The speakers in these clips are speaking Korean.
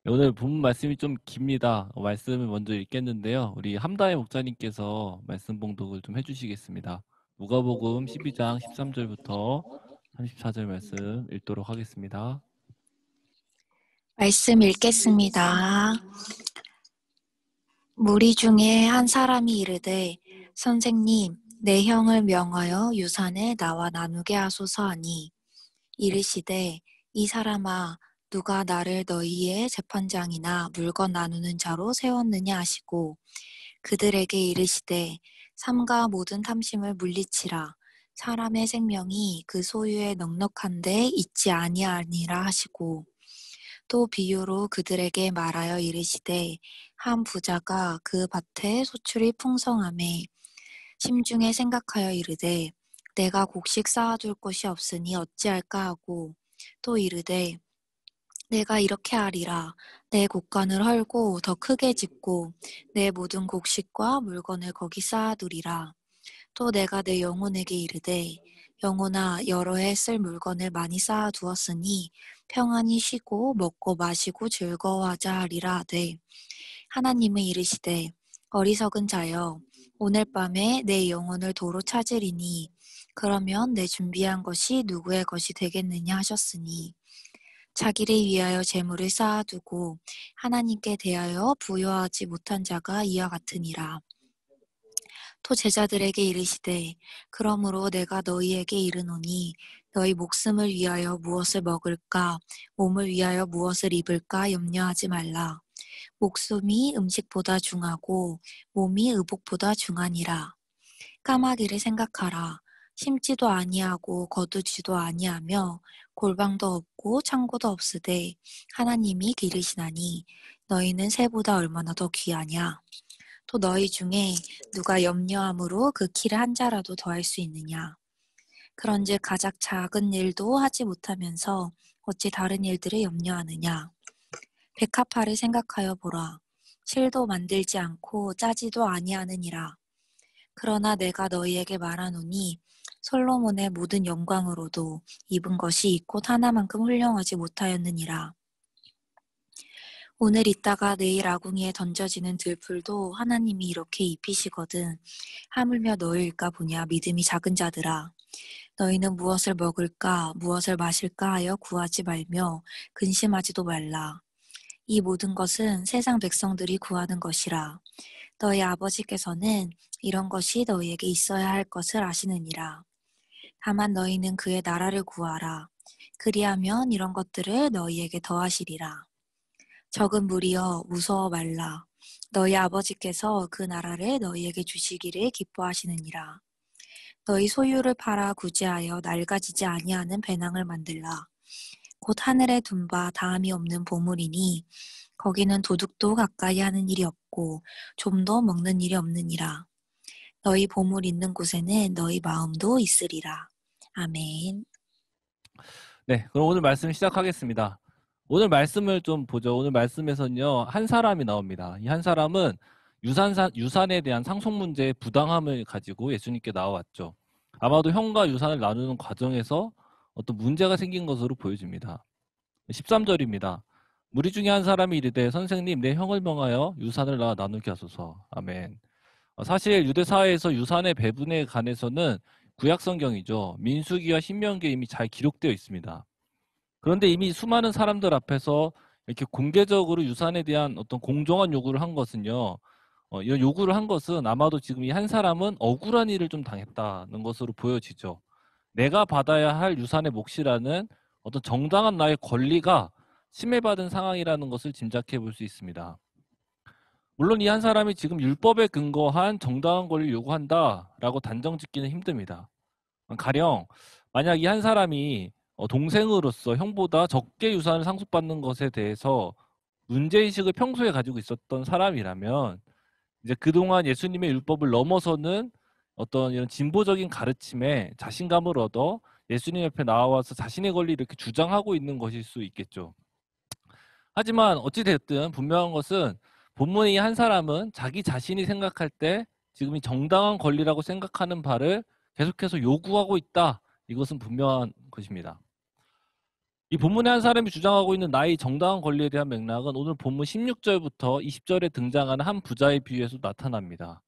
오늘 본문 말씀이 좀 깁니다. 말씀을 먼저 읽겠는데요. 우리 함다혜 목사님께서 말씀 봉독을 좀 해주시겠습니다. 누가복음 12장 13절부터 34절 말씀 읽도록 하겠습니다. 말씀 읽겠습니다. 무리 중에 한 사람이 이르되 선생님 내 형을 명하여 유산을 나와 나누게 하소서 하니 이르시되 이 사람아 누가 나를 너희의 재판장이나 물건 나누는 자로 세웠느냐 하시고 그들에게 이르시되 삼가 모든 탐심을 물리치라 사람의 생명이 그 소유에 넉넉한데 있지 아니하니라 하시고 또 비유로 그들에게 말하여 이르시되 한 부자가 그 밭에 소출이 풍성하매 심중에 생각하여 이르되 내가 곡식 쌓아둘 곳이 없으니 어찌할까 하고 또 이르되 내가 이렇게 하리라 내 곡간을 헐고 더 크게 짓고 내 모든 곡식과 물건을 거기 쌓아두리라 또 내가 내 영혼에게 이르되 영혼아 여러 해 쓸 물건을 많이 쌓아두었으니 평안히 쉬고 먹고 마시고 즐거워하자 하리라 하되 하나님은 이르시되 어리석은 자여 오늘 밤에 내 영혼을 도로 찾으리니 그러면 내 준비한 것이 누구의 것이 되겠느냐 하셨으니 자기를 위하여 재물을 쌓아두고 하나님께 대하여 부여하지 못한 자가 이와 같으니라. 또 제자들에게 이르시되 그러므로 내가 너희에게 이르노니 너희 목숨을 위하여 무엇을 먹을까 몸을 위하여 무엇을 입을까 염려하지 말라. 목숨이 음식보다 중하고 몸이 의복보다 중하니라. 까마귀를 생각하라. 심지도 아니하고 거두지도 아니하며 골방도 없고 창고도 없으되 하나님이 기르시나니 너희는 새보다 얼마나 더 귀하냐. 또 너희 중에 누가 염려함으로 그 키를 한 자라도 더할 수 있느냐. 그런즉 가장 작은 일도 하지 못하면서 어찌 다른 일들을 염려하느냐. 백합화를 생각하여 보라. 실도 만들지 않고 짜지도 아니하느니라. 그러나 내가 너희에게 말하노니 솔로몬의 모든 영광으로도 입은 것이 이 꽃 하나만큼 훌륭하지 못하였느니라. 오늘 있다가 내일 아궁이에 던져지는 들풀도 하나님이 이렇게 입히시거든 하물며 너희일까 보냐 믿음이 작은 자들아. 너희는 무엇을 먹을까 무엇을 마실까 하여 구하지 말며 근심하지도 말라. 이 모든 것은 세상 백성들이 구하는 것이라. 너희 아버지께서는 이런 것이 너희에게 있어야 할 것을 아시느니라. 다만 너희는 그의 나라를 구하라. 그리하면 이런 것들을 너희에게 더하시리라. 적은 무리여 무서워 말라. 너희 아버지께서 그 나라를 너희에게 주시기를 기뻐하시느니라. 너희 소유를 팔아 구제하여 낡아지지 아니하는 배낭을 만들라. 곧 하늘에 둔 바 다함이 없는 보물이니 거기는 도둑도 가까이 하는 일이 없고 좀도 먹는 일이 없느니라. 너희 보물 있는 곳에는 너희 마음도 있으리라. 아멘. 네, 그럼 오늘 말씀 시작하겠습니다. 오늘 말씀을 좀 보죠. 오늘 말씀에서는요, 한 사람이 나옵니다. 이 한 사람은 유산에 대한 상속 문제의 부당함을 가지고 예수님께 나와왔죠. 아마도 형과 유산을 나누는 과정에서 어떤 문제가 생긴 것으로 보여집니다. 13절입니다. 무리 중에 한 사람이 이르되 선생님 내 형을 명하여 유산을 나누게 하소서. 아멘. 사실 유대 사회에서 유산의 배분에 관해서는 구약 성경이죠. 민수기와 신명기에 이미 잘 기록되어 있습니다. 그런데 이미 수많은 사람들 앞에서 이렇게 공개적으로 유산에 대한 어떤 공정한 요구를 한 것은요. 이런 요구를 한 것은 아마도 지금 이 한 사람은 억울한 일을 좀 당했다는 것으로 보여지죠. 내가 받아야 할 유산의 몫이라는 어떤 정당한 나의 권리가 침해받은 상황이라는 것을 짐작해 볼 수 있습니다. 물론 이 한 사람이 지금 율법에 근거한 정당한 권리를 요구한다라고 단정 짓기는 힘듭니다. 가령 만약 이 한 사람이 동생으로서 형보다 적게 유산을 상속받는 것에 대해서 문제의식을 평소에 가지고 있었던 사람이라면 이제 그동안 예수님의 율법을 넘어서는 어떤 이런 진보적인 가르침에 자신감을 얻어 예수님 옆에 나와서 자신의 권리를 이렇게 주장하고 있는 것일 수 있겠죠. 하지만 어찌됐든 분명한 것은 본문의 이 한 사람은 자기 자신이 생각할 때 지금이 정당한 권리라고 생각하는 바를 계속해서 요구하고 있다. 이것은 분명한 것입니다. 이 본문의 한 사람이 주장하고 있는 나의 정당한 권리에 대한 맥락은 오늘 본문 16절부터 20절에 등장하는 한 부자의 비유에서 나타납니다.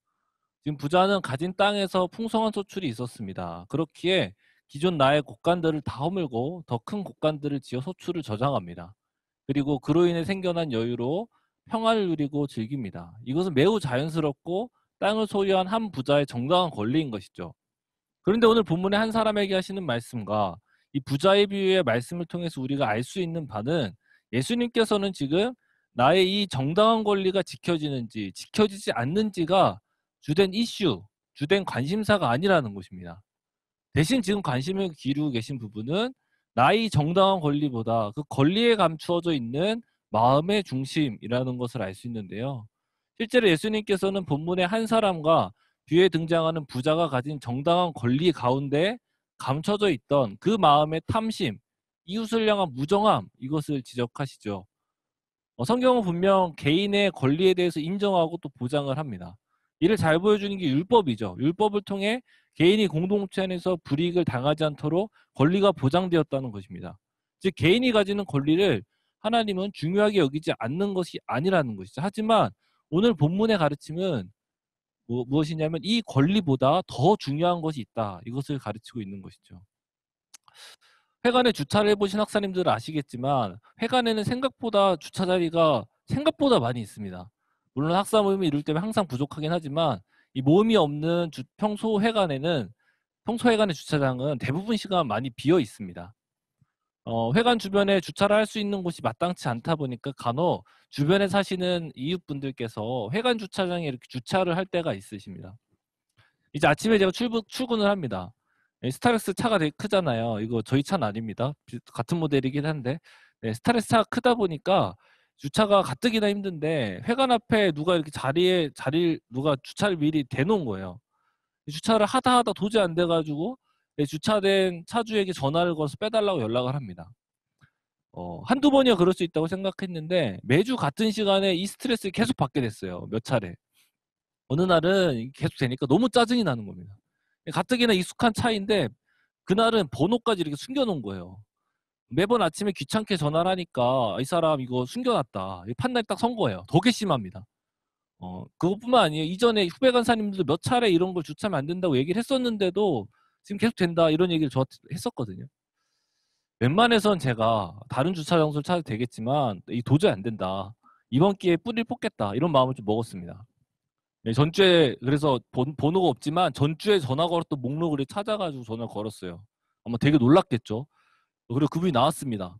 지금 부자는 가진 땅에서 풍성한 소출이 있었습니다. 그렇기에 기존 나의 곳간들을 다 허물고 더 큰 곳간들을 지어 소출을 저장합니다. 그리고 그로 인해 생겨난 여유로 평화를 누리고 즐깁니다. 이것은 매우 자연스럽고 땅을 소유한 한 부자의 정당한 권리인 것이죠. 그런데 오늘 본문의 한 사람에게 하시는 말씀과 이 부자의 비유의 말씀을 통해서 우리가 알 수 있는 바는 예수님께서는 지금 나의 이 정당한 권리가 지켜지는지 지켜지지 않는지가 주된 이슈, 주된 관심사가 아니라는 것입니다. 대신 지금 관심을 기울이고 계신 부분은 나의 정당한 권리보다 그 권리에 감추어져 있는 마음의 중심이라는 것을 알 수 있는데요. 실제로 예수님께서는 본문의 한 사람과 뒤에 등장하는 부자가 가진 정당한 권리 가운데 감춰져 있던 그 마음의 탐심, 이웃을 향한 무정함, 이것을 지적하시죠. 성경은 분명 개인의 권리에 대해서 인정하고 또 보장을 합니다. 이를 잘 보여주는 게 율법이죠. 율법을 통해 개인이 공동체 안에서 불이익을 당하지 않도록 권리가 보장되었다는 것입니다. 즉 개인이 가지는 권리를 하나님은 중요하게 여기지 않는 것이 아니라는 것이죠. 하지만 오늘 본문의 가르침은 무엇이냐면 이 권리보다 더 중요한 것이 있다. 이것을 가르치고 있는 것이죠. 회관에 주차를 해보신 학사님들은 아시겠지만 회관에는 생각보다 주차 자리가 생각보다 많이 있습니다. 물론 학사 모임이 이룰 때면 항상 부족하긴 하지만 이 모임이 없는 평소 회관의 주차장은 대부분 시간 많이 비어 있습니다. 회관 주변에 주차를 할 수 있는 곳이 마땅치 않다 보니까 간혹 주변에 사시는 이웃분들께서 회관 주차장에 이렇게 주차를 할 때가 있으십니다. 이제 아침에 제가 출근을 합니다. 스타렉스 차가 되게 크잖아요. 이거 저희 차는 아닙니다. 같은 모델이긴 한데 스타렉스 차가 크다 보니까 주차가 가뜩이나 힘든데 회관 앞에 누가 이렇게 누가 주차를 미리 대놓은 거예요. 주차를 하다 도저히 안 돼가지고 주차된 차주에게 전화를 걸어서 빼달라고 연락을 합니다. 한두 번이야 그럴 수 있다고 생각했는데 매주 같은 시간에 이 스트레스를 계속 받게 됐어요. 몇 차례. 어느 날은 계속 되니까 너무 짜증이 나는 겁니다. 가뜩이나 익숙한 차인데 그날은 번호까지 이렇게 숨겨놓은 거예요. 매번 아침에 귀찮게 전화를 하니까 이 사람 이거 숨겨놨다. 판단이 딱 선 거예요. 더 괘씸합니다. 그것뿐만 아니에요. 이전에 후배 간사님들도 몇 차례 이런 걸 주차하면 안 된다고 얘기를 했었는데도 지금 계속 된다 이런 얘기를 저한테 했었거든요. 웬만해선 제가 다른 주차 장소를 찾아도 되겠지만 이 도저히 안 된다. 이번 기회에 뿌리를 뽑겠다. 이런 마음을 좀 먹었습니다. 네, 전주에 그래서 번호가 없지만 전주에 전화 걸었던 목록을 찾아가지고 전화 걸었어요. 아마 되게 놀랐겠죠. 그리고 그분이 나왔습니다.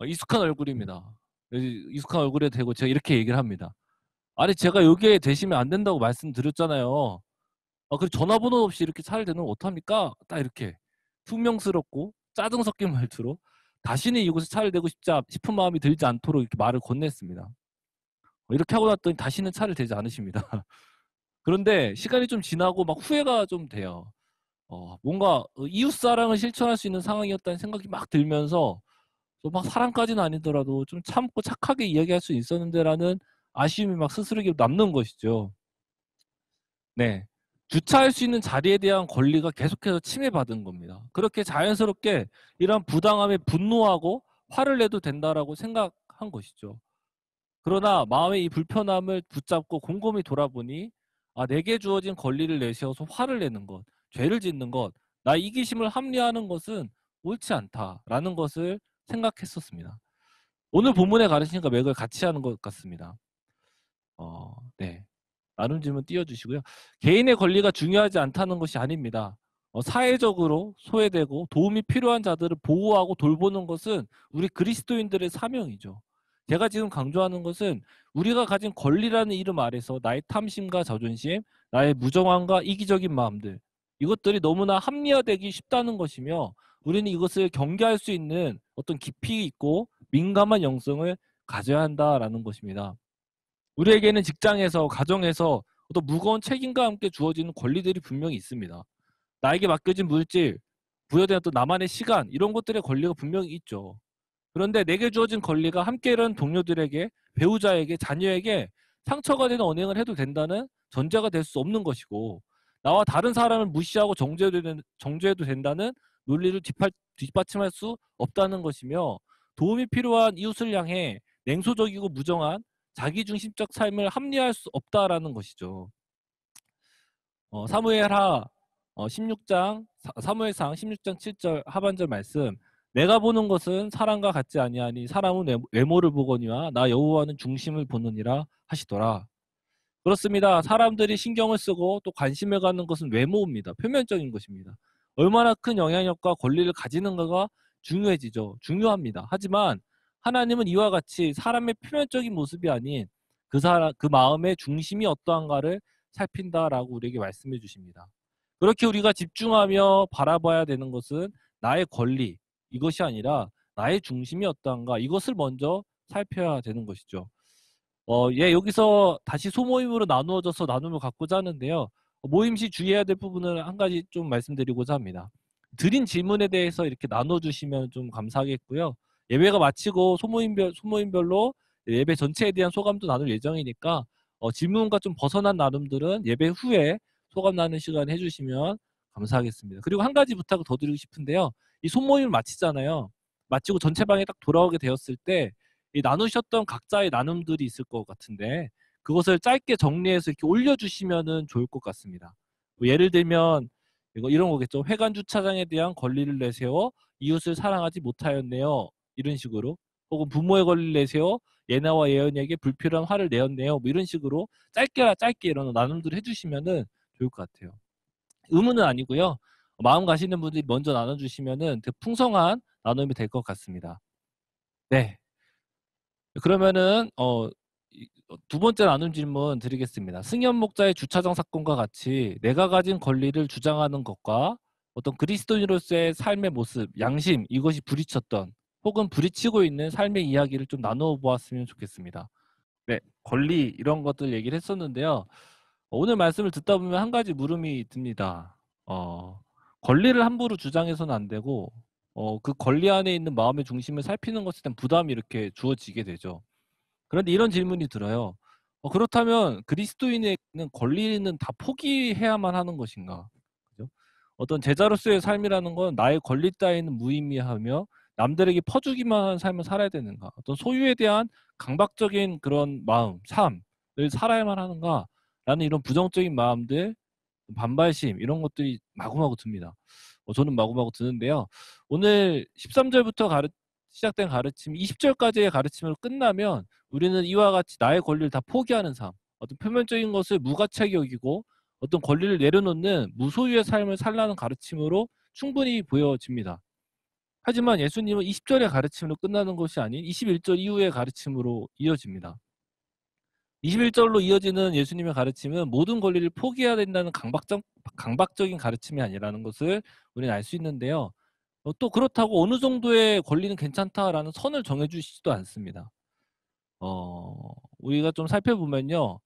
익숙한 얼굴입니다. 익숙한 얼굴에 대고 제가 이렇게 얘기를 합니다. 아니 제가 여기에 대시면 안 된다고 말씀드렸잖아요. 그리고 전화번호 없이 이렇게 차를 대는 거 어떡합니까? 딱 이렇게 퉁명스럽고 짜증 섞인 말투로 다시는 이곳에 차를 대고 싶은 마음이 들지 않도록 이렇게 말을 건넸습니다. 이렇게 하고 났더니 다시는 차를 대지 않으십니다. 그런데 시간이 좀 지나고 막 후회가 좀 돼요. 뭔가 이웃사랑을 실천할 수 있는 상황이었다는 생각이 막 들면서 또 막 사랑까지는 아니더라도 좀 참고 착하게 이야기할 수 있었는데라는 아쉬움이 막 스스로에게 남는 것이죠. 네. 주차할 수 있는 자리에 대한 권리가 계속해서 침해받은 겁니다. 그렇게 자연스럽게 이런 부당함에 분노하고 화를 내도 된다라고 생각한 것이죠. 그러나 마음의 이 불편함을 붙잡고 곰곰이 돌아보니 내게 주어진 권리를 내세워서 화를 내는 것, 죄를 짓는 것, 나의 이기심을 합리화하는 것은 옳지 않다라는 것을 생각했었습니다. 오늘 본문의 가르침과 맥을 같이 하는 것 같습니다. 네. 나눈 질문 띄워주시고요. 개인의 권리가 중요하지 않다는 것이 아닙니다. 사회적으로 소외되고 도움이 필요한 자들을 보호하고 돌보는 것은 우리 그리스도인들의 사명이죠. 제가 지금 강조하는 것은 우리가 가진 권리라는 이름 아래서 나의 탐심과 자존심, 나의 무정함과 이기적인 마음들, 이것들이 너무나 합리화되기 쉽다는 것이며 우리는 이것을 경계할 수 있는 어떤 깊이 있고 민감한 영성을 가져야 한다라는 것입니다. 우리에게는 직장에서, 가정에서 어떤 무거운 책임과 함께 주어지는 권리들이 분명히 있습니다. 나에게 맡겨진 물질, 부여된 어떤 나만의 시간, 이런 것들의 권리가 분명히 있죠. 그런데 내게 주어진 권리가 함께 일하는 동료들에게, 배우자에게, 자녀에게 상처가 되는 언행을 해도 된다는 전제가 될 수 없는 것이고, 나와 다른 사람을 무시하고 정죄해도 된다는 논리를 뒷받침할 수 없다는 것이며, 도움이 필요한 이웃을 향해 냉소적이고 무정한 자기중심적 삶을 합리화할 수 없다라는 것이죠. 사무엘하 16장 사무엘상 16장 7절 하반절 말씀 내가 보는 것은 사람과 같지 아니하니 사람은 외모를 보거니와 나 여호와는 중심을 보느니라 하시더라. 그렇습니다. 사람들이 신경을 쓰고 또 관심을 갖는 것은 외모입니다. 표면적인 것입니다. 얼마나 큰 영향력과 권리를 가지는가가 중요해지죠. 중요합니다. 하지만 하나님은 이와 같이 사람의 표면적인 모습이 아닌 그 마음의 중심이 어떠한가를 살핀다라고 우리에게 말씀해 주십니다. 그렇게 우리가 집중하며 바라봐야 되는 것은 나의 권리, 이것이 아니라 나의 중심이 어떠한가, 이것을 먼저 살펴야 되는 것이죠. 여기서 다시 소모임으로 나누어져서 나눔을 갖고자 하는데요. 모임 시 주의해야 될 부분을 한 가지 좀 말씀드리고자 합니다. 드린 질문에 대해서 이렇게 나눠주시면 좀 감사하겠고요. 예배가 마치고 소모임별로 예배 전체에 대한 소감도 나눌 예정이니까 질문과 좀 벗어난 나눔들은 예배 후에 소감 나누는 시간 해주시면 감사하겠습니다. 그리고 한 가지 부탁을 더 드리고 싶은데요. 이 소모임을 마치잖아요. 마치고 전체 방에 딱 돌아오게 되었을 때 이 나누셨던 각자의 나눔들이 있을 것 같은데 그것을 짧게 정리해서 이렇게 올려주시면 좋을 것 같습니다. 뭐 예를 들면 이런 거겠죠. 회관 주차장에 대한 권리를 내세워 이웃을 사랑하지 못하였네요. 이런 식으로. 혹은 부모의 권리를 내세워 예나와 예언에게 불필요한 화를 내었네요. 뭐 이런 식으로 짧게 이런 나눔들을 해주시면 좋을 것 같아요. 의무는 아니고요. 마음 가시는 분들이 먼저 나눠주시면 더 풍성한 나눔이 될 것 같습니다. 네. 그러면은 두 번째 나눔 질문 드리겠습니다. 승연 목자의 주차장 사건과 같이 내가 가진 권리를 주장하는 것과 어떤 그리스도인으로서의 삶의 모습, 양심, 이것이 부딪혔던 혹은 부딪히고 있는 삶의 이야기를 좀 나누어 보았으면 좋겠습니다. 네, 권리 이런 것들 얘기를 했었는데요. 오늘 말씀을 듣다 보면 한 가지 물음이 듭니다. 권리를 함부로 주장해서는 안 되고 그 권리 안에 있는 마음의 중심을 살피는 것에 대한 부담이 이렇게 주어지게 되죠. 그런데 이런 질문이 들어요. 그렇다면 그리스도인에게는 권리는 다 포기해야만 하는 것인가? 그죠? 어떤 제자로서의 삶이라는 건 나의 권리 따위는 무의미하며 남들에게 퍼주기만 하는 삶을 살아야 되는가? 어떤 소유에 대한 강박적인 그런 마음, 삶을 살아야만 하는가? 라는 이런 부정적인 마음들, 반발심 이런 것들이 마구마구 듭니다. 저는 마구마구 드는데요. 오늘 13절부터 시작된 가르침, 20절까지의 가르침으로 끝나면 우리는 이와 같이 나의 권리를 다 포기하는 삶, 어떤 표면적인 것을 무가치하게 여기고 어떤 권리를 내려놓는 무소유의 삶을 살라는 가르침으로 충분히 보여집니다. 하지만 예수님은 20절의 가르침으로 끝나는 것이 아닌 21절 이후의 가르침으로 이어집니다. 21절로 이어지는 예수님의 가르침은 모든 권리를 포기해야 된다는 강박적인 가르침이 아니라는 것을 우리는 알 수 있는데요. 또 그렇다고 어느 정도의 권리는 괜찮다라는 선을 정해주시지도 않습니다. 우리가 좀 살펴보면요.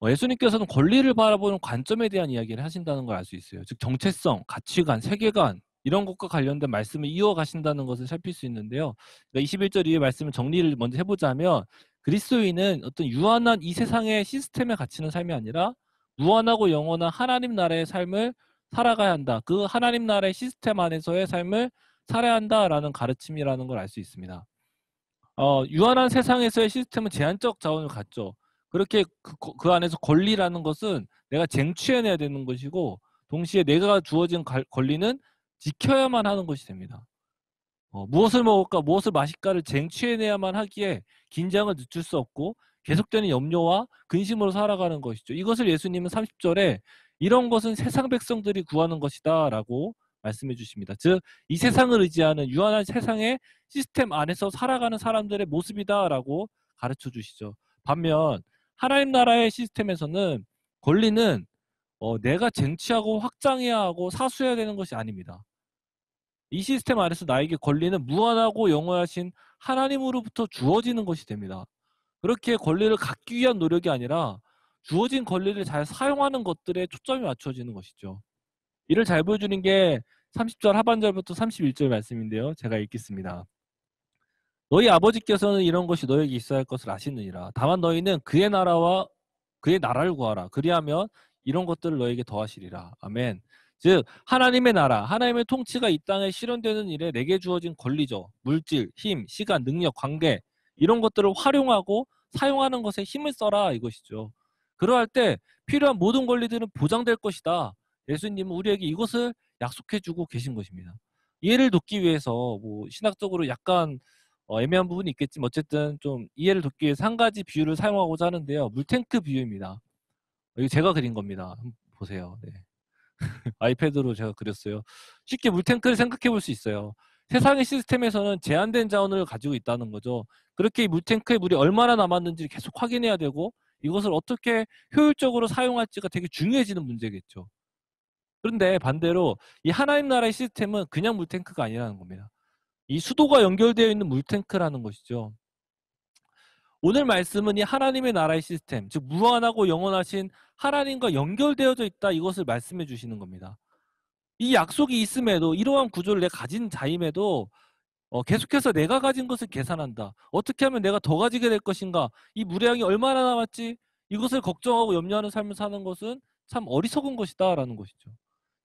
예수님께서는 권리를 바라보는 관점에 대한 이야기를 하신다는 걸 알 수 있어요. 즉 정체성, 가치관, 세계관 이런 것과 관련된 말씀을 이어가신다는 것을 살필 수 있는데요. 그러니까 21절 이후의 말씀을 정리를 먼저 해보자면 그리스도인은 어떤 유한한 이 세상의 시스템에 갇히는 삶이 아니라 무한하고 영원한 하나님 나라의 삶을 살아가야 한다. 그 하나님 나라의 시스템 안에서의 삶을 살아야 한다라는 가르침이라는 걸 알 수 있습니다. 유한한 세상에서의 시스템은 제한적 자원을 갖죠. 그렇게 그 안에서 권리라는 것은 내가 쟁취해내야 되는 것이고 동시에 내가 주어진 권리는 지켜야만 하는 것이 됩니다. 무엇을 먹을까 무엇을 마실까를 쟁취해내야만 하기에 긴장을 늦출 수 없고 계속되는 염려와 근심으로 살아가는 것이죠. 이것을 예수님은 30절에 이런 것은 세상 백성들이 구하는 것이다 라고 말씀해 주십니다. 즉 이 세상을 의지하는 유한한 세상의 시스템 안에서 살아가는 사람들의 모습이다 라고 가르쳐 주시죠. 반면 하나님 나라의 시스템에서는 권리는 내가 쟁취하고 확장해야 하고 사수해야 되는 것이 아닙니다. 이 시스템 안에서 나에게 권리는 무한하고 영원하신 하나님으로부터 주어지는 것이 됩니다. 그렇게 권리를 갖기 위한 노력이 아니라 주어진 권리를 잘 사용하는 것들에 초점이 맞춰지는 것이죠. 이를 잘 보여주는 게 30절 하반절부터 31절 말씀인데요. 제가 읽겠습니다. 너희 아버지께서는 이런 것이 너에게 있어야 할 것을 아시느니라. 다만 너희는 그의 나라와 그의 나라를 구하라. 그리하면 이런 것들을 너에게 더하시리라. 아멘. 즉 하나님의 나라, 하나님의 통치가 이 땅에 실현되는 일에 내게 주어진 권리죠. 물질, 힘, 시간, 능력, 관계 이런 것들을 활용하고 사용하는 것에 힘을 써라 이것이죠. 그러할 때 필요한 모든 권리들은 보장될 것이다. 예수님은 우리에게 이것을 약속해 주고 계신 것입니다. 이해를 돕기 위해서 뭐 신학적으로 약간 애매한 부분이 있겠지만 어쨌든 좀 이해를 돕기 위해서 한 가지 비유를 사용하고자 하는데요. 물탱크 비유입니다. 이거 제가 그린 겁니다. 한번 보세요. 네. 아이패드로 제가 그렸어요. 쉽게 물탱크를 생각해 볼 수 있어요. 세상의 시스템에서는 제한된 자원을 가지고 있다는 거죠. 그렇게 이 물탱크에 물이 얼마나 남았는지 계속 확인해야 되고 이것을 어떻게 효율적으로 사용할지가 되게 중요해지는 문제겠죠. 그런데 반대로 이 하나님 나라의 시스템은 그냥 물탱크가 아니라는 겁니다. 이 수도가 연결되어 있는 물탱크라는 것이죠. 오늘 말씀은 이 하나님의 나라의 시스템, 즉 무한하고 영원하신 하나님과 연결되어져 있다 이것을 말씀해 주시는 겁니다. 이 약속이 있음에도 이러한 구조를 내가 가진 자임에도 계속해서 내가 가진 것을 계산한다. 어떻게 하면 내가 더 가지게 될 것인가? 이 물량이 얼마나 남았지? 이것을 걱정하고 염려하는 삶을 사는 것은 참 어리석은 것이다라는 것이죠.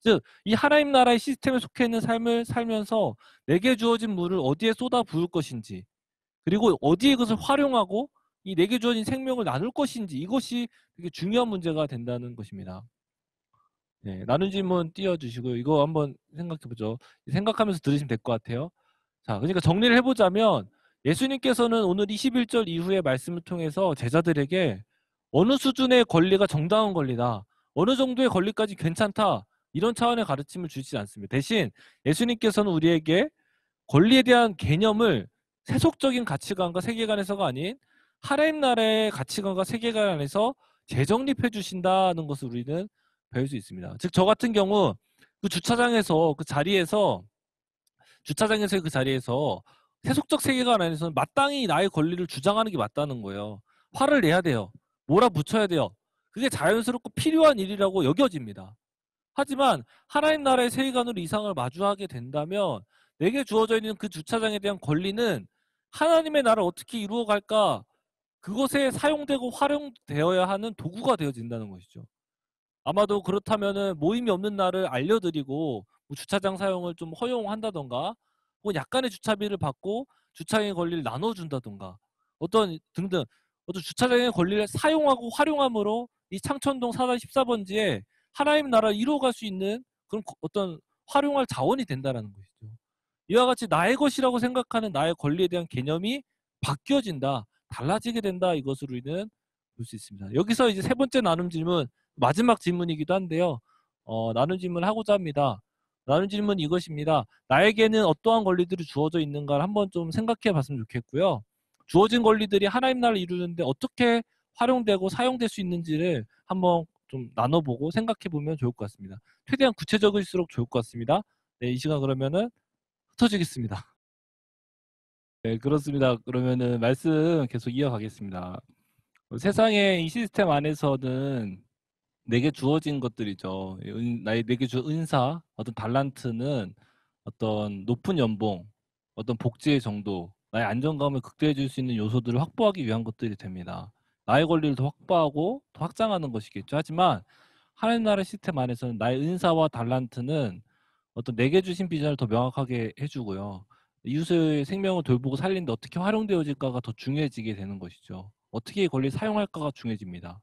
즉, 이 하나님 나라의 시스템에 속해 있는 삶을 살면서 내게 주어진 물을 어디에 쏟아 부을 것인지, 그리고 어디에 그것을 활용하고 이 내게 주어진 생명을 나눌 것인지 이것이 되게 중요한 문제가 된다는 것입니다. 네, 나눈 질문 띄워주시고요. 이거 한번 생각해보죠. 생각하면서 들으시면 될 것 같아요. 자, 그러니까 정리를 해보자면 예수님께서는 오늘 21절 이후의 말씀을 통해서 제자들에게 어느 수준의 권리가 정당한 권리다. 어느 정도의 권리까지 괜찮다. 이런 차원의 가르침을 주시지 않습니다. 대신 예수님께서는 우리에게 권리에 대한 개념을 세속적인 가치관과 세계관에서가 아닌 하나님 나라의 가치관과 세계관 안에서 재정립해 주신다는 것을 우리는 배울 수 있습니다. 즉 저 같은 경우 그 주차장에서 그 자리에서 세속적 세계관 안에서는 마땅히 나의 권리를 주장하는 게 맞다는 거예요. 화를 내야 돼요. 몰아붙여야 돼요. 그게 자연스럽고 필요한 일이라고 여겨집니다. 하지만 하나님 나라의 세계관으로 이상을 마주하게 된다면 내게 주어져 있는 그 주차장에 대한 권리는 하나님의 나라를 어떻게 이루어갈까 그것에 사용되고 활용되어야 하는 도구가 되어진다는 것이죠. 아마도 그렇다면은 모임이 없는 날을 알려드리고 뭐 주차장 사용을 좀 허용한다던가 혹은 약간의 주차비를 받고 주차장의 권리를 나눠준다던가 어떤 등등 어떤 주차장의 권리를 사용하고 활용함으로 이 창천동 4단 14번지에 하나님 나라를 이루어갈 수 있는 그런 어떤 활용할 자원이 된다는 것이죠. 이와 같이 나의 것이라고 생각하는 나의 권리에 대한 개념이 바뀌어진다. 달라지게 된다. 이것을 우리는 볼 수 있습니다. 여기서 이제 세 번째 나눔 질문, 마지막 질문이기도 한데요. 나눔 질문을 하고자 합니다. 나눔 질문은 이것입니다. 나에게는 어떠한 권리들이 주어져 있는가를 한번 좀 생각해 봤으면 좋겠고요. 주어진 권리들이 하나님 나라를 이루는데 어떻게 활용되고 사용될 수 있는지를 한번 좀 나눠보고 생각해 보면 좋을 것 같습니다. 최대한 구체적일수록 좋을 것 같습니다. 네, 이 시간 그러면은 흩어지겠습니다. 네, 그렇습니다. 그러면은 말씀 계속 이어가겠습니다. 세상의 이 시스템 안에서는 내게 주어진 것들이죠. 내게 주 은사, 어떤 달란트는 어떤 높은 연봉, 어떤 복지의 정도, 나의 안정감을 극대화해 줄 수 있는 요소들을 확보하기 위한 것들이 됩니다. 나의 권리를 더 확보하고 더 확장하는 것이겠죠. 하지만 하나님 나라 시스템 안에서는 나의 은사와 달란트는 어떤 내게 주신 비전을 더 명확하게 해주고요. 이웃의 생명을 돌보고 살리는데 어떻게 활용되어질까가 더 중요해지게 되는 것이죠. 어떻게 이 권리를 사용할까가 중요해집니다.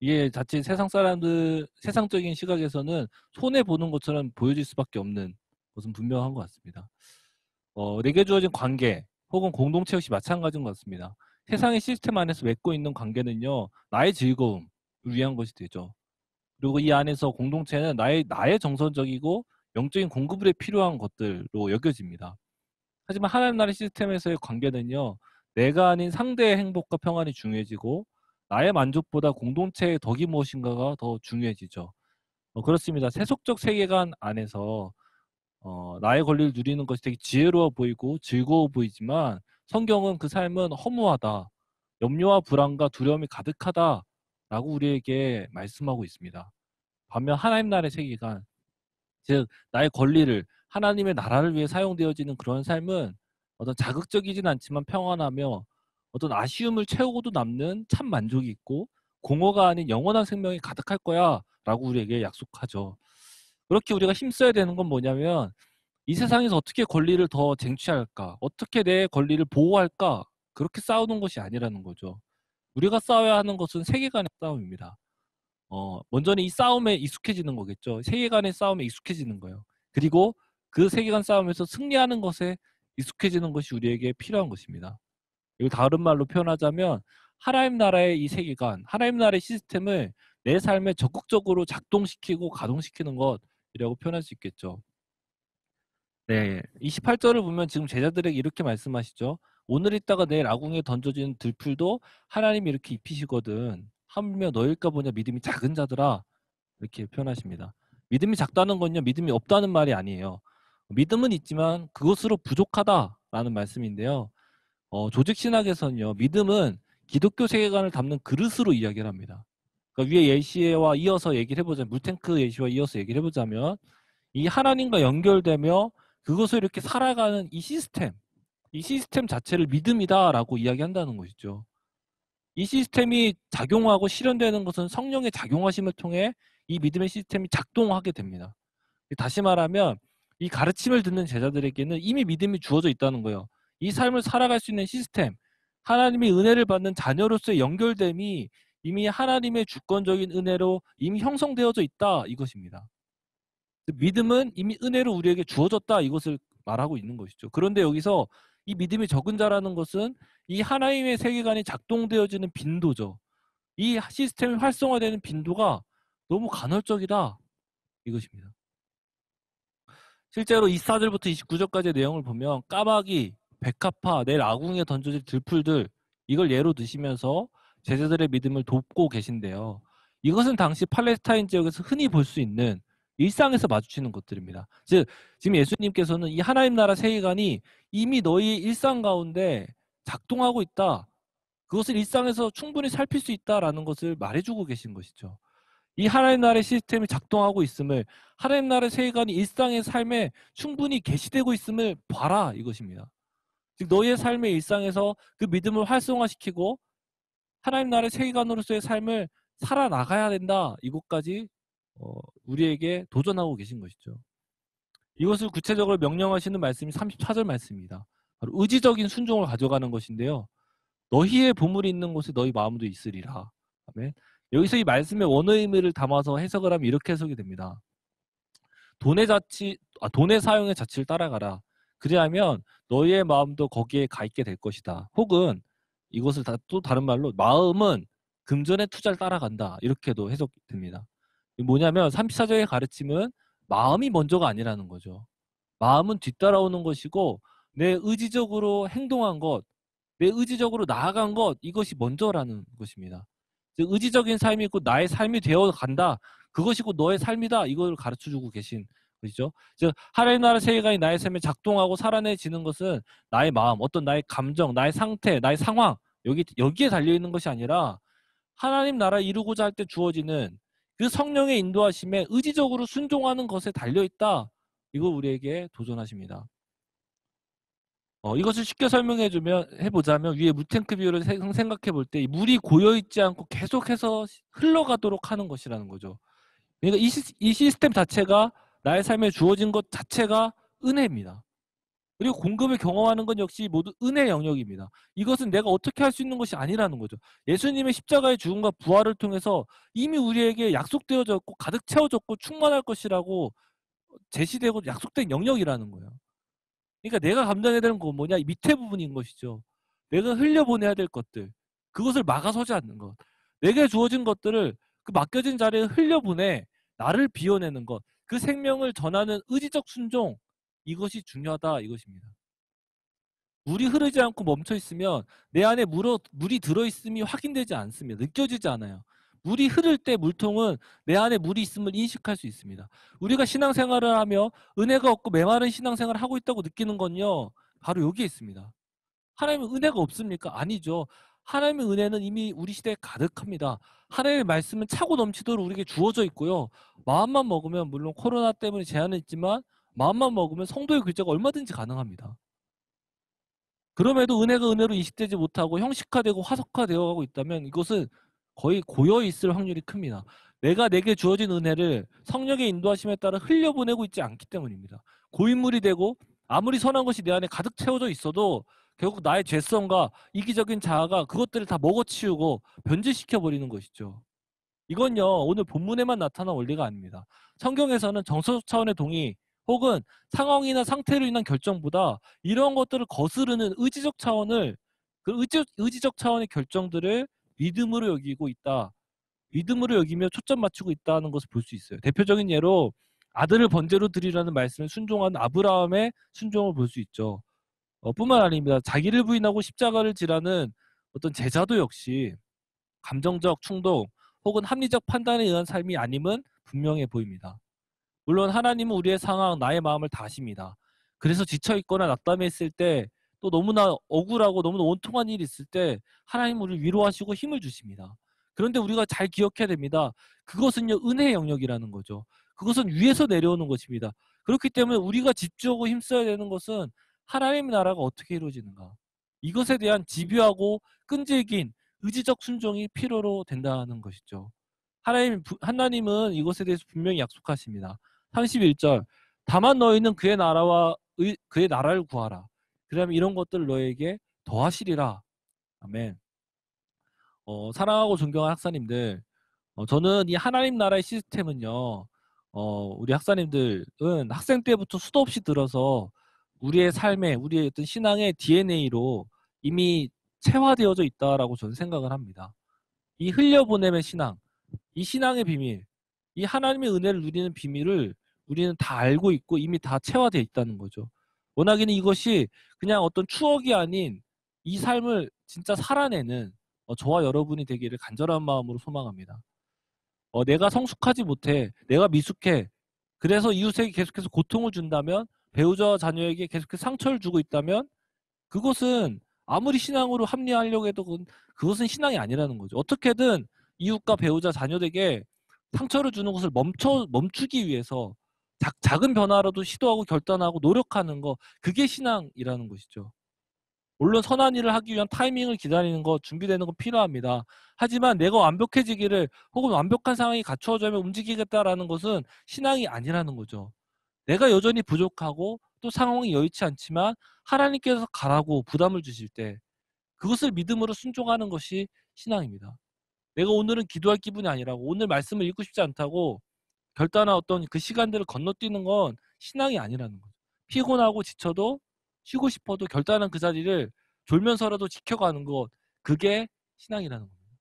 이게 자칫 세상적인 시각에서는 손해보는 것처럼 보여질 수밖에 없는 것은 분명한 것 같습니다. 내게 주어진 관계 혹은 공동체 역시 마찬가지인 것 같습니다. 세상의 시스템 안에서 맺고 있는 관계는요, 나의 즐거움을 위한 것이 되죠. 그리고 이 안에서 공동체는 나의 정서적이고 영적인 공급에 필요한 것들로 여겨집니다. 하지만 하나님 나라의 시스템에서의 관계는요, 내가 아닌 상대의 행복과 평안이 중요해지고 나의 만족보다 공동체의 덕이 무엇인가가 더 중요해지죠. 그렇습니다. 세속적 세계관 안에서 나의 권리를 누리는 것이 되게 지혜로워 보이고 즐거워 보이지만 성경은 그 삶은 허무하다, 염려와 불안과 두려움이 가득하다라고 우리에게 말씀하고 있습니다. 반면 하나님 나라의 세계관, 즉 나의 권리를 하나님의 나라를 위해 사용되어지는 그런 삶은 어떤 자극적이진 않지만 평안하며 어떤 아쉬움을 채우고도 남는 참 만족이 있고 공허가 아닌 영원한 생명이 가득할 거야 라고 우리에게 약속하죠. 그렇게 우리가 힘써야 되는 건 뭐냐면 이 세상에서 어떻게 권리를 더 쟁취할까? 어떻게 내 권리를 보호할까? 그렇게 싸우는 것이 아니라는 거죠. 우리가 싸워야 하는 것은 세계관의 싸움입니다. 먼저는 이 싸움에 익숙해지는 거겠죠. 세계관의 싸움에 익숙해지는 거예요. 그리고 그 세계관 싸움에서 승리하는 것에 익숙해지는 것이 우리에게 필요한 것입니다. 이걸 다른 말로 표현하자면 하나님 나라의 이 세계관, 하나님 나라의 시스템을 내 삶에 적극적으로 작동시키고 가동시키는 것이라고 표현할 수 있겠죠. 네, 28절을 보면 지금 제자들에게 이렇게 말씀하시죠. 오늘 있다가 내일 아궁이에 던져진 들풀도 하나님이 이렇게 입히시거든. 하물며 너일까 보냐 믿음이 작은 자들아. 이렇게 표현하십니다. 믿음이 작다는 건요, 믿음이 없다는 말이 아니에요. 믿음은 있지만 그것으로 부족하다라는 말씀인데요. 조직 신학에서는요, 믿음은 기독교 세계관을 담는 그릇으로 이야기를 합니다. 그러니까 위에 예시와 이어서 얘기를 해보자면, 물탱크 예시와 이어서 얘기를 해보자면, 이 하나님과 연결되며 그것을 이렇게 살아가는 이 시스템 자체를 믿음이다라고 이야기한다는 것이죠. 이 시스템이 작용하고 실현되는 것은 성령의 작용하심을 통해 이 믿음의 시스템이 작동하게 됩니다. 다시 말하면 이 가르침을 듣는 제자들에게는 이미 믿음이 주어져 있다는 거예요. 이 삶을 살아갈 수 있는 시스템, 하나님의 은혜를 받는 자녀로서의 연결됨이 이미 하나님의 주권적인 은혜로 이미 형성되어져 있다, 이것입니다. 믿음은 이미 은혜로 우리에게 주어졌다, 이것을 말하고 있는 것이죠. 그런데 여기서 이 믿음이 적은 자라는 것은 이 하나님의 세계관이 작동되어지는 빈도죠. 이 시스템이 활성화되는 빈도가 너무 간헐적이다, 이것입니다. 실제로 24절부터 29절까지의 내용을 보면 까마귀, 백합화, 내일 아궁이에 던져질 들풀들, 이걸 예로 드시면서 제자들의 믿음을 돕고 계신데요. 이것은 당시 팔레스타인 지역에서 흔히 볼 수 있는 일상에서 마주치는 것들입니다. 즉 지금 예수님께서는 이 하나님 나라 세계관이 이미 너희의 일상 가운데 작동하고 있다, 그것을 일상에서 충분히 살필 수 있다라는 것을 말해주고 계신 것이죠. 이 하나님 나라의 시스템이 작동하고 있음을, 하나님 나라의 세계관이 일상의 삶에 충분히 계시되고 있음을 봐라, 이것입니다. 즉 너희의 삶의 일상에서 그 믿음을 활성화시키고 하나님 나라의 세계관으로서의 삶을 살아나가야 된다, 이것까지 우리에게 도전하고 계신 것이죠. 이것을 구체적으로 명령하시는 말씀이 34절 말씀입니다. 바로 의지적인 순종을 가져가는 것인데요. 너희의 보물이 있는 곳에 너희 마음도 있으리라. 아멘. 여기서 이 말씀의 원어의 의미를 담아서 해석을 하면 이렇게 해석이 됩니다. 돈의 사용의 자치를 따라가라. 그리하면 너희의 마음도 거기에 가 있게 될 것이다. 혹은 이것을 또 다른 말로 마음은 금전의 투자를 따라간다, 이렇게도 해석됩니다. 뭐냐면 34절의 가르침은 마음이 먼저가 아니라는 거죠. 마음은 뒤따라오는 것이고 내 의지적으로 행동한 것, 내 의지적으로 나아간 것, 이것이 먼저라는 것입니다. 즉 의지적인 삶이 곧 나의 삶이 되어 간다, 그것이 곧 너의 삶이다, 이걸 가르쳐주고 계신 것이죠. 즉 하나님 나라 세계관이 나의 삶에 작동하고 살아내지는 것은 나의 마음, 어떤 나의 감정, 나의 상태, 나의 상황, 여기에 달려있는 것이 아니라 하나님 나라 이루고자 할 때 주어지는 그 성령의 인도하심에 의지적으로 순종하는 것에 달려있다, 이걸 우리에게 도전하십니다. 이것을 쉽게 해보자면 위에 물탱크 비율을 생각해 볼 때 물이 고여있지 않고 계속해서 흘러가도록 하는 것이라는 거죠. 그러니까 이 시스템 자체가, 나의 삶에 주어진 것 자체가 은혜입니다. 그리고 공급을 경험하는 건 역시 모두 은혜 영역입니다. 이것은 내가 어떻게 할 수 있는 것이 아니라는 거죠. 예수님의 십자가의 죽음과 부활을 통해서 이미 우리에게 약속되어졌고 가득 채워졌고 충만할 것이라고 제시되고 약속된 영역이라는 거예요. 그러니까 내가 감당해야 되는 건 뭐냐? 이 밑에 부분인 것이죠. 내가 흘려보내야 될 것들, 그것을 막아서지 않는 것, 내게 주어진 것들을 그 맡겨진 자리에 흘려보내 나를 비워내는 것, 그 생명을 전하는 의지적 순종, 이것이 중요하다, 이것입니다. 물이 흐르지 않고 멈춰 있으면 내 안에 물이 들어있음이 확인되지 않습니다. 느껴지지 않아요. 물이 흐를 때 물통은 내 안에 물이 있음을 인식할 수 있습니다. 우리가 신앙생활을 하며 은혜가 없고 메마른 신앙생활을 하고 있다고 느끼는 건요, 바로 여기에 있습니다. 하나님의 은혜가 없습니까? 아니죠. 하나님의 은혜는 이미 우리 시대에 가득합니다. 하나님의 말씀은 차고 넘치도록 우리에게 주어져 있고요. 마음만 먹으면, 물론 코로나 때문에 제한은 있지만 마음만 먹으면 성도의 글자가 얼마든지 가능합니다. 그럼에도 은혜가 은혜로 인식되지 못하고 형식화되고 화석화되어 가고 있다면 이것은 거의 고여 있을 확률이 큽니다. 내가 내게 주어진 은혜를 성령의 인도하심에 따라 흘려보내고 있지 않기 때문입니다. 고인물이 되고 아무리 선한 것이 내 안에 가득 채워져 있어도 결국 나의 죄성과 이기적인 자아가 그것들을 다 먹어치우고 변질시켜버리는 것이죠. 이건요, 오늘 본문에만 나타난 원리가 아닙니다. 성경에서는 정서적 차원의 동의 혹은 상황이나 상태로 인한 결정보다 이런 것들을 거스르는 의지적 차원을, 그 의지적 차원의 결정들을 믿음으로 여기고 있다. 믿음으로 여기며 초점 맞추고 있다는 것을 볼 수 있어요. 대표적인 예로 아들을 번제로 드리라는 말씀에 순종한 아브라함의 순종을 볼 수 있죠. 뿐만 아닙니다. 자기를 부인하고 십자가를 지라는 어떤 제자도 역시 감정적 충동 혹은 합리적 판단에 의한 삶이 아님은 분명해 보입니다. 물론 하나님은 우리의 상황, 나의 마음을 다 아십니다. 그래서 지쳐있거나 낙담해 있을 때, 또 너무나 억울하고 너무나 원통한 일이 있을 때 하나님은 우리를 위로하시고 힘을 주십니다. 그런데 우리가 잘 기억해야 됩니다. 그것은요, 은혜의 영역이라는 거죠. 그것은 위에서 내려오는 것입니다. 그렇기 때문에 우리가 집중하고 힘써야 되는 것은 하나님의 나라가 어떻게 이루어지는가, 이것에 대한 집요하고 끈질긴 의지적 순종이 필요로 된다는 것이죠. 하나님은 이것에 대해서 분명히 약속하십니다. 31절, 다만 너희는 그의 나라를 구하라. 그러면 이런 것들을 너에게 더하시리라. 아멘. 사랑하고 존경하는 학사님들, 저는 이 하나님 나라의 시스템은요, 우리 학사님들은 학생 때부터 수도 없이 들어서 우리의 삶에, 우리의 어떤 신앙의 DNA로 이미 체화되어져 있다라고 저는 생각을 합니다. 이 흘려보냄의 신앙, 이 신앙의 비밀, 이 하나님의 은혜를 누리는 비밀을 우리는 다 알고 있고 이미 다 체화되어 있다는 거죠. 워낙에는 이것이 그냥 어떤 추억이 아닌 이 삶을 진짜 살아내는 저와 여러분이 되기를 간절한 마음으로 소망합니다. 내가 성숙하지 못해, 내가 미숙해, 그래서 이웃에게 계속해서 고통을 준다면, 배우자와 자녀에게 계속해서 상처를 주고 있다면 그것은 아무리 신앙으로 합리화하려고 해도 그것은 신앙이 아니라는 거죠. 어떻게든 이웃과 배우자, 자녀에게 상처를 주는 것을 멈추기 위해서 작은 변화라도 시도하고 결단하고 노력하는 거, 그게 신앙이라는 것이죠. 물론 선한 일을 하기 위한 타이밍을 기다리는 것, 준비되는 건 필요합니다. 하지만 내가 완벽해지기를 혹은 완벽한 상황이 갖추어지면 움직이겠다라는 것은 신앙이 아니라는 거죠. 내가 여전히 부족하고 또 상황이 여의치 않지만 하나님께서 가라고 부담을 주실 때 그것을 믿음으로 순종하는 것이 신앙입니다. 내가 오늘은 기도할 기분이 아니라고, 오늘 말씀을 읽고 싶지 않다고 결단한 어떤 그 시간들을 건너뛰는 건 신앙이 아니라는 거죠. 피곤하고 지쳐도 쉬고 싶어도 결단한 그 자리를 졸면서라도 지켜가는 것, 그게 신앙이라는 겁니다.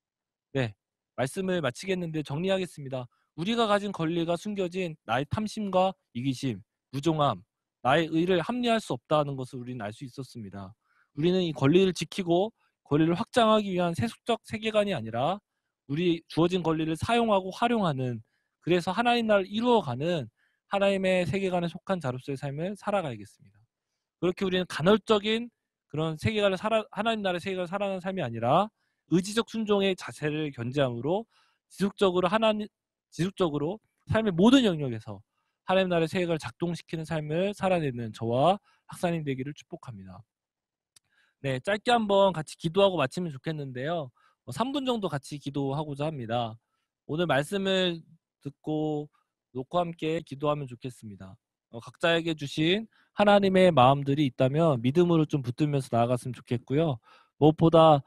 네, 말씀을 마치겠는데 정리하겠습니다. 우리가 가진 권리가 숨겨진 나의 탐심과 이기심, 무종함, 나의 의를 합리화할 수 없다는 것을 우리는 알 수 있었습니다. 우리는 이 권리를 지키고 권리를 확장하기 위한 세속적 세계관이 아니라 우리 주어진 권리를 사용하고 활용하는, 그래서 하나님 나라를 이루어가는 하나님의 세계관에 속한 자로서의 삶을 살아가야겠습니다. 그렇게 우리는 간헐적인 그런 하나님 나라의 세계관을 살아가는 삶이 아니라 의지적 순종의 자세를 견지함으로 지속적으로 삶의 모든 영역에서 하나님 나라의 세계관을 작동시키는 삶을 살아내는 저와 학사님 되기를 축복합니다. 네, 짧게 한번 같이 기도하고 마치면 좋겠는데요. 3분 정도 같이 기도하고자 합니다. 오늘 말씀을 듣고 놓고 함께 기도하면 좋겠습니다. 각자에게 주신 하나님의 마음들이 있다면 믿음으로 좀 붙들면서 나아갔으면 좋겠고요. 무엇보다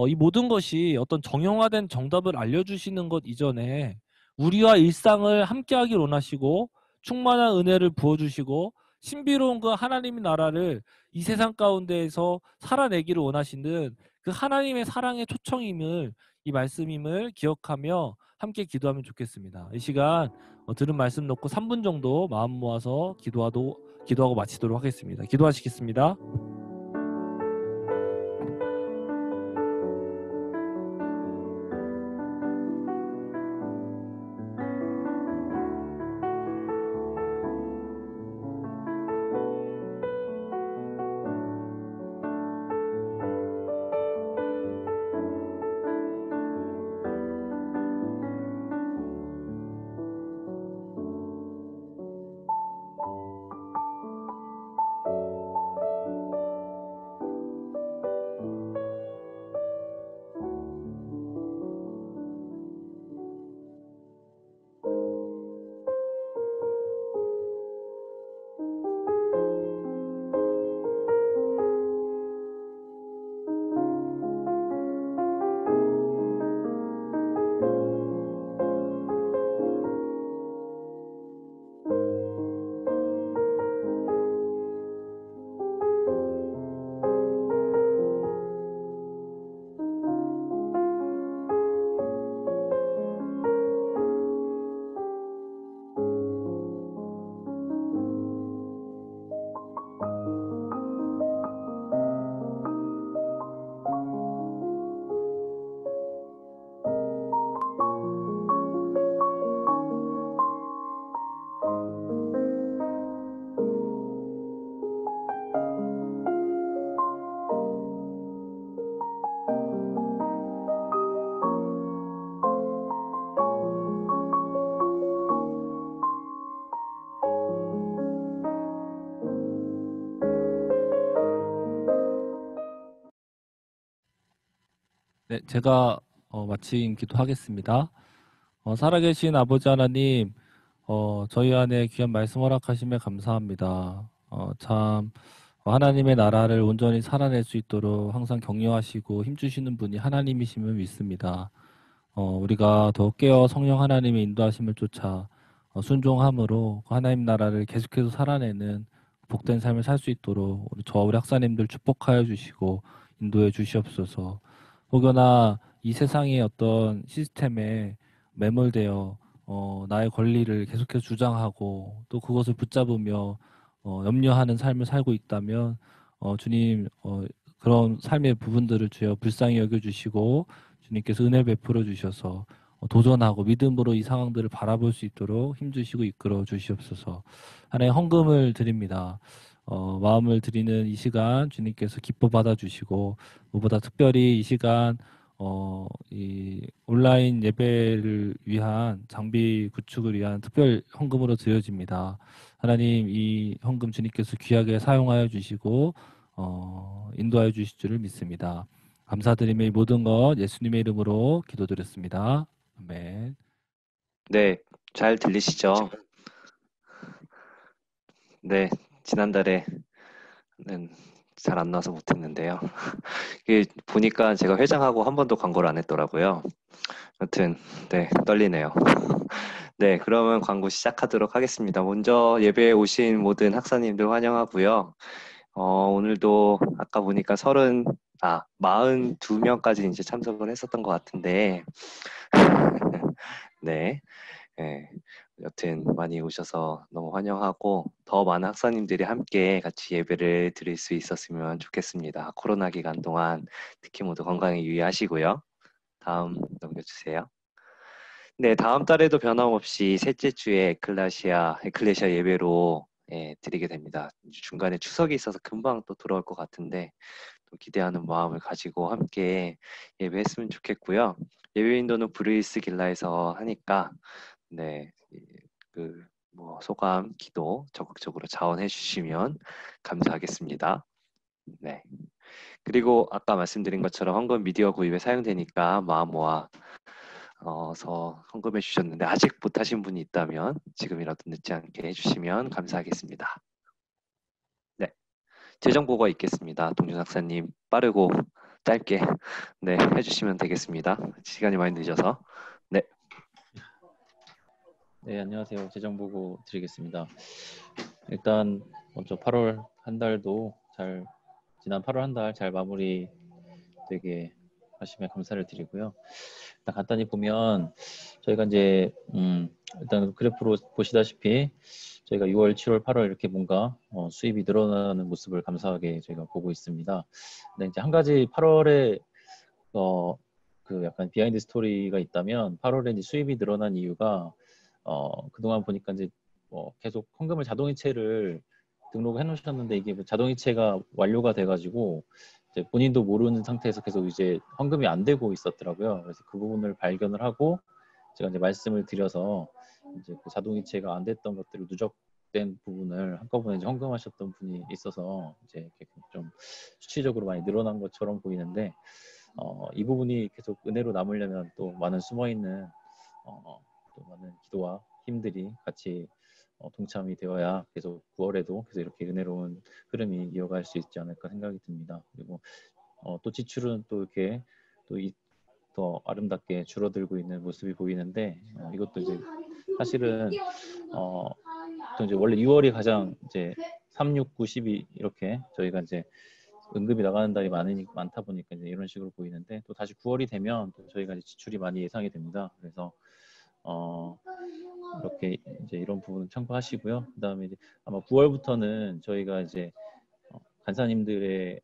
이 모든 것이 어떤 정형화된 정답을 알려주시는 것 이전에 우리와 일상을 함께하길 원하시고 충만한 은혜를 부어주시고 신비로운 그 하나님의 나라를 이 세상 가운데에서 살아내기를 원하시는 그 하나님의 사랑의 초청임을, 이 말씀임을 기억하며 함께 기도하면 좋겠습니다. 이 시간 들은 말씀 놓고 3분 정도 마음 모아서 기도하고 마치도록 하겠습니다. 기도하시겠습니다. 네, 제가 마침 기도하겠습니다. 살아계신 아버지 하나님, 저희 안에 귀한 말씀 허락하심에 감사합니다. 참 하나님의 나라를 온전히 살아낼 수 있도록 항상 격려하시고 힘주시는 분이 하나님이심을 믿습니다. 우리가 더 깨어 성령 하나님의 인도하심을 쫓아 순종함으로 그 하나님 나라를 계속해서 살아내는 복된 삶을 살 수 있도록 우리 학사님들 축복하여 주시고 인도해 주시옵소서. 혹여나 이 세상의 어떤 시스템에 매몰되어 나의 권리를 계속해서 주장하고 또 그것을 붙잡으며 염려하는 삶을 살고 있다면 주님 그런 삶의 부분들을 주여 불쌍히 여겨주시고 주님께서 은혜 베풀어 주셔서 도전하고 믿음으로 이 상황들을 바라볼 수 있도록 힘주시고 이끌어 주시옵소서. 하나의 헌금을 드립니다. 마음을 드리는 이 시간 주님께서 기뻐 받아주시고 무엇보다 특별히 이 시간 이 온라인 예배를 위한 장비 구축을 위한 특별 헌금으로 드려집니다. 하나님 이 헌금 주님께서 귀하게 사용하여 주시고 인도하여 주실 줄을 믿습니다. 감사드리며 이 모든 것 예수님의 이름으로 기도드렸습니다. 아멘. 네, 잘 들리시죠? 네, 지난달에는 잘 안 나와서 못했는데요. 이게 보니까 제가 회장하고 한 번도 광고를 안 했더라고요. 여튼 네, 떨리네요. 네, 그러면 광고 시작하도록 하겠습니다. 먼저 예배에 오신 모든 학사님들 환영하고요. 오늘도 아까 보니까 42명까지 이제 참석을 했었던 것 같은데 네, 네, 여튼 많이 오셔서 너무 환영하고 더 많은 학사님들이 함께 같이 예배를 드릴 수 있었으면 좋겠습니다. 코로나 기간 동안 특히 모두 건강에 유의하시고요. 다음 넘겨주세요. 네, 다음 달에도 변함없이 셋째 주에 에클레시아 예배로 드리게 됩니다. 중간에 추석이 있어서 금방 또 돌아올 것 같은데 또 기대하는 마음을 가지고 함께 예배했으면 좋겠고요. 예배 인도는 브루이스 길라에서 하니까 네, 뭐 소감, 기도 적극적으로 자원해 주시면 감사하겠습니다. 네. 그리고 아까 말씀드린 것처럼 헌금 미디어 구입에 사용되니까 마음 모아서 헌금해 주셨는데 아직 못하신 분이 있다면 지금이라도 늦지 않게 해주시면 감사하겠습니다. 네, 재정 보고가 있겠습니다. 동준 학사님 빠르고 짧게 네 해주시면 되겠습니다. 시간이 많이 늦어서. 네. 네, 안녕하세요. 재정 보고 드리겠습니다. 일단 먼저 8월 한 달도 지난 8월 한 달 잘 마무리 되게 하시면 감사를 드리고요. 일단 간단히 보면 저희가 이제 일단 그래프로 보시다시피 저희가 6월, 7월, 8월 이렇게 뭔가 수입이 늘어나는 모습을 감사하게 저희가 보고 있습니다. 근데 이제 한 가지 8월에 그 약간 비하인드 스토리가 있다면 8월에 이제 수입이 늘어난 이유가 그동안 보니까 이제 계속 헌금을 자동이체를 등록해 놓으셨는데 이게 뭐 자동이체가 완료가 돼가지고 이제 본인도 모르는 상태에서 계속 이제 헌금이 안 되고 있었더라고요. 그래서 그 부분을 발견을 하고 제가 이제 말씀을 드려서 이제 그 자동이체가 안 됐던 것들을 누적된 부분을 한꺼번에 이제 헌금하셨던 분이 있어서 이제 이렇게 좀 수치적으로 많이 늘어난 것처럼 보이는데 이 부분이 계속 은혜로 남으려면 또 많은 숨어있는 또 많은 기도와 힘들이 같이 동참이 되어야 계속 9월에도 계속 이렇게 은혜로운 흐름이 이어갈 수 있지 않을까 생각이 듭니다. 그리고 또 지출은 또 이렇게 더 아름답게 줄어들고 있는 모습이 보이는데 이것도 이제 사실은 또 이제 원래 6월이 가장 이제 3, 6, 9, 12 이렇게 저희가 이제 응급이 나가는 달이 많다 보니까 이제 이런 식으로 보이는데 또 다시 9월이 되면 또 저희가 이제 지출이 많이 예상이 됩니다. 그래서 이렇게 이제 이런 부분은 참고하시고요. 그다음에 이제 아마 9월부터는 저희가 이제 간사님들의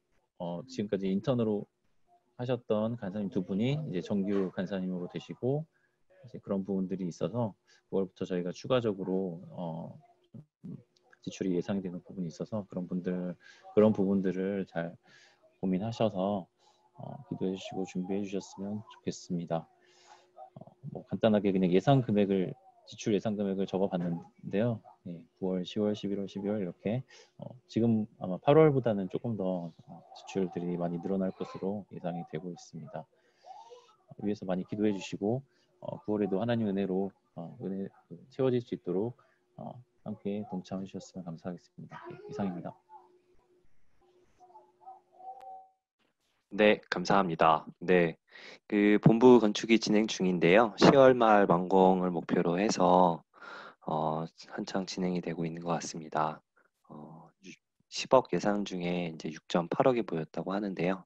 지금까지 인턴으로 하셨던 간사님 두 분이 이제 정규 간사님으로 되시고 이제 그런 부분들이 있어서 9월부터 저희가 추가적으로 지출이 예상되는 부분이 있어서 그런 부분들을 잘 고민하셔서 기도해 주시고 준비해 주셨으면 좋겠습니다. 뭐 간단하게 그냥 지출 예상 금액을 적어봤는데요. 9월, 10월, 11월, 12월 이렇게 지금 아마 8월보다는 조금 더 지출들이 많이 늘어날 것으로 예상이 되고 있습니다. 위해서 많이 기도해 주시고 9월에도 하나님 은혜로 은혜 채워질 수 있도록 함께 동참해 주셨으면 감사하겠습니다. 예, 이상입니다. 네, 감사합니다. 네, 그 본부 건축이 진행 중인데요. 10월 말 완공을 목표로 해서 한창 진행이 되고 있는 것 같습니다. 10억 예상 중에 이제 6.8억이 보였다고 하는데요.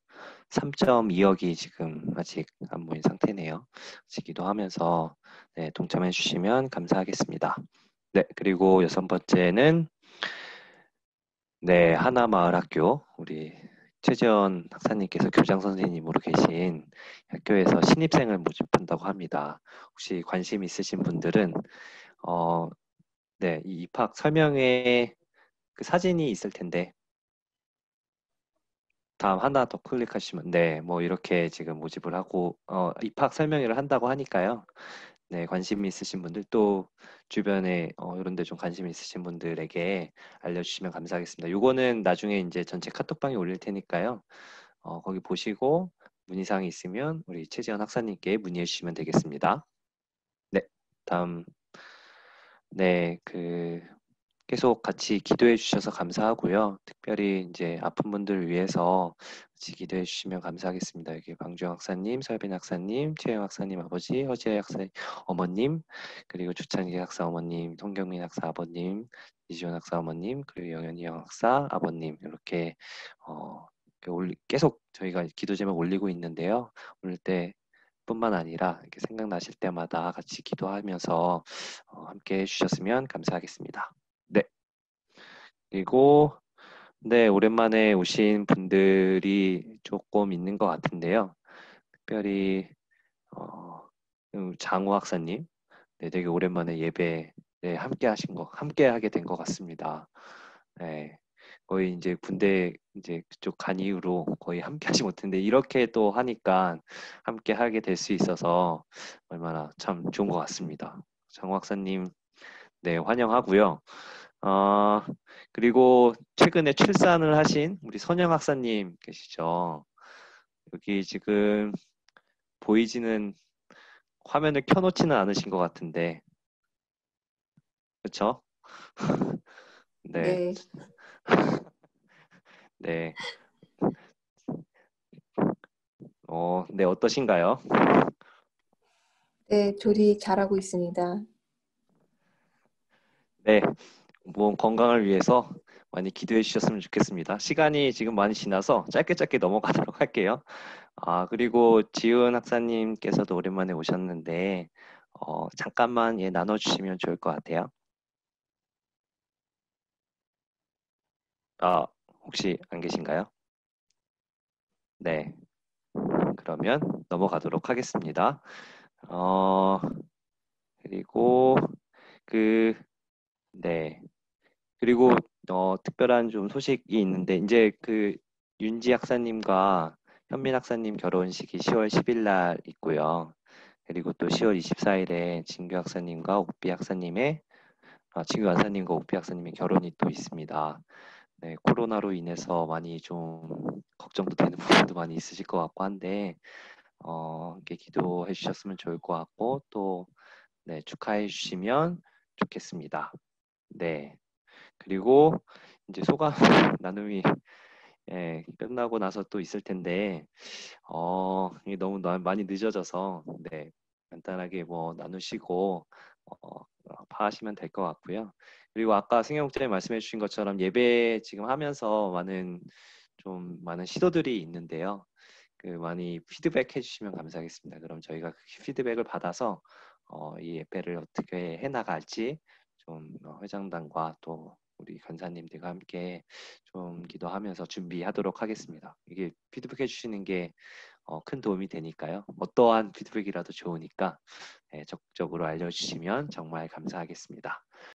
3.2억이 지금 아직 안 모인 상태네요. 같이 기도하면서 네, 동참해 주시면 감사하겠습니다. 네, 그리고 여섯 번째는 네, 하나마을학교 우리 최재원 학사님께서 교장 선생님으로 계신 학교에서 신입생을 모집한다고 합니다. 혹시 관심 있으신 분들은 네, 이 입학 설명회에 그 사진이 있을 텐데 다음 하나 더 클릭하시면 네, 뭐 이렇게 지금 모집을 하고 입학 설명회를 한다고 하니까요. 네, 관심 있으신 분들 또 주변에 이런 데 좀 관심 있으신 분들에게 알려주시면 감사하겠습니다. 요거는 나중에 이제 전체 카톡방에 올릴 테니까요. 거기 보시고 문의사항이 있으면 우리 최지현 학사님께 문의해 주시면 되겠습니다. 네, 다음 네, 계속 같이 기도해 주셔서 감사하고요. 특별히 이제 아픈 분들을 위해서 같이 기도해 주시면 감사하겠습니다. 여기 방주영 학사님, 설빈 학사님, 최영 학사님 아버지, 허지아 학사 어머님, 그리고 주창기 학사 어머님, 송경민 학사 아버님, 이지원 학사 어머님, 그리고 영현이 영 학사 아버님 이렇게 계속 저희가 기도 제목 올리고 있는데요. 올릴 때 뿐만 아니라 이렇게 생각나실 때마다 같이 기도하면서 함께 해주셨으면 감사하겠습니다. 네, 그리고 네, 오랜만에 오신 분들이 조금 있는 것 같은데요. 특별히 장우 학사님, 네, 되게 오랜만에 예배 네, 함께 하게 된 것 같습니다. 네, 거의 이제 군대 이제 그쪽 간 이후로 거의 함께 하지 못했는데 이렇게 또 하니까 함께 하게 될 수 있어서 얼마나 참 좋은 것 같습니다. 장우 학사님, 네, 환영하고요. 어, 그리고 최근에 출산을 하신 우리 선영 학사님 계시죠? 여기 지금 보이지는 화면을 켜놓지는 않으신 것 같은데, 그렇죠? 네, 네, 네, 네 어떠신가요? 네, 조리 잘하고 있습니다. 네, 뭐 건강을 위해서 많이 기도해 주셨으면 좋겠습니다. 시간이 지금 많이 지나서 짧게 넘어가도록 할게요. 그리고 지은 학사님께서도 오랜만에 오셨는데, 잠깐만 나눠주시면 좋을 것 같아요. 혹시 안 계신가요? 네, 그러면 넘어가도록 하겠습니다. 어, 그리고 그, 네, 그리고 특별한 좀 소식이 있는데 이제 윤지 학사님과 현민 학사님 결혼식이 10월 10일 날 있고요. 그리고 또 10월 24일에 진규 학사님과 옥비 학사님의 진규 원사님과 옥비 학사님의 결혼이 또 있습니다. 네, 코로나로 인해서 많이 좀 걱정도 되는 부분도 많이 있으실 것 같고 한데 이렇게 기도해 주셨으면 좋을 것 같고 또 네, 축하해 주시면 좋겠습니다. 네, 그리고 이제 소감 나눔이 끝나고 나서 또 있을 텐데 이게 너무 많이 늦어져서 네, 간단하게 뭐 나누시고 파하시면 될 것 같고요. 그리고 아까 승영 목사님 말씀해 주신 것처럼 예배 지금 하면서 많은 시도들이 있는데요. 많이 피드백 해주시면 감사하겠습니다. 그럼 저희가 그 피드백을 받아서 이 예배를 어떻게 해나갈지 좀 회장단과 또 우리 간사님들과 함께 좀 기도하면서 준비하도록 하겠습니다. 이게 피드백 해주시는 게 큰 도움이 되니까요. 어떠한 피드백이라도 좋으니까 적극적으로 알려주시면 정말 감사하겠습니다.